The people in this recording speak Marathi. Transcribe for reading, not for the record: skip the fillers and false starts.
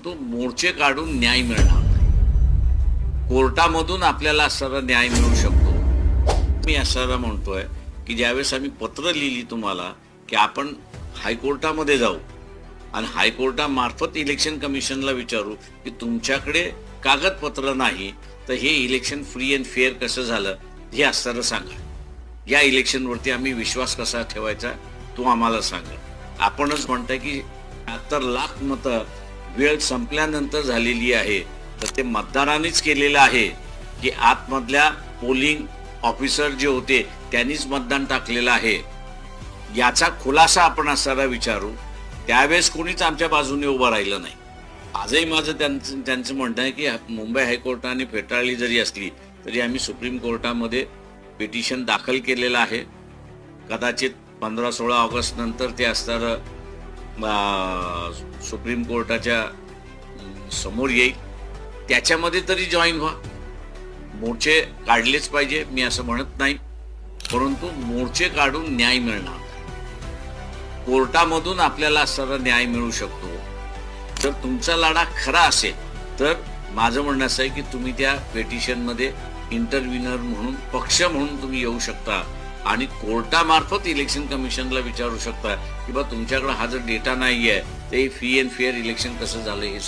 परंतु मोर्चे काढून न्याय मिळणार नाही. कोर्टामधून आपल्याला असणारा न्याय मिळू शकतो. मी असं म्हणतोय की ज्यावेळेस आम्ही पत्र लिहिली तुम्हाला की आपण हायकोर्टामध्ये जाऊ आणि हायकोर्टामार्फत इलेक्शन कमिशनला विचारू की तुमच्याकडे कागदपत्र नाही तर हे इलेक्शन फ्री अँड फेअर कसं झालं हे असणारं सांगा. या इलेक्शनवरती आम्ही विश्वास कसा ठेवायचा तो आम्हाला सांगा. आपणच म्हणताय की 70 लाख मतं वेळ संपल्यानंतर झालेली आहे, तर ते मतदारांनीच केलेलं आहे की आतमधल्या पोलिंग ऑफिसर जे होते त्यांनीच मतदान टाकलेलं आहे. याचा खुलासा आपण असणारा विचारू. त्यावेळेस कोणीच आमच्या बाजूने उभं राहिलं नाही. आजही माझं त्यांचं म्हणणं आहे की मुंबई हायकोर्टाने फेटाळली जरी असली तरी आम्ही सुप्रीम कोर्टामध्ये पिटिशन दाखल केलेलं आहे. कदाचित 15-16 ऑगस्ट नंतर ते असणारं सुप्रीम कोर्टाच्या समोर येईल. त्याच्यामध्ये तरी जॉईन व्हा. मोर्चे काढलेच पाहिजे मी असं म्हणत नाही, परंतु मोर्चे काढून न्याय मिळणार. कोर्टामधून आपल्याला असणारा न्याय मिळू शकतो. जर तुमचा लढा खरा असेल तर माझं म्हणणं असं आहे की तुम्ही त्या पिटिशनमध्ये इंटरव्हिनर म्हणून पक्ष म्हणून तुम्ही येऊ शकता आणि कोर्टामार्फत इलेक्शन कमिशनला विचारू शकता की बा तुमच्याकडे हा जर डेटा नाही आहे तर फ्री अँड फेअर इलेक्शन कसं झालं हे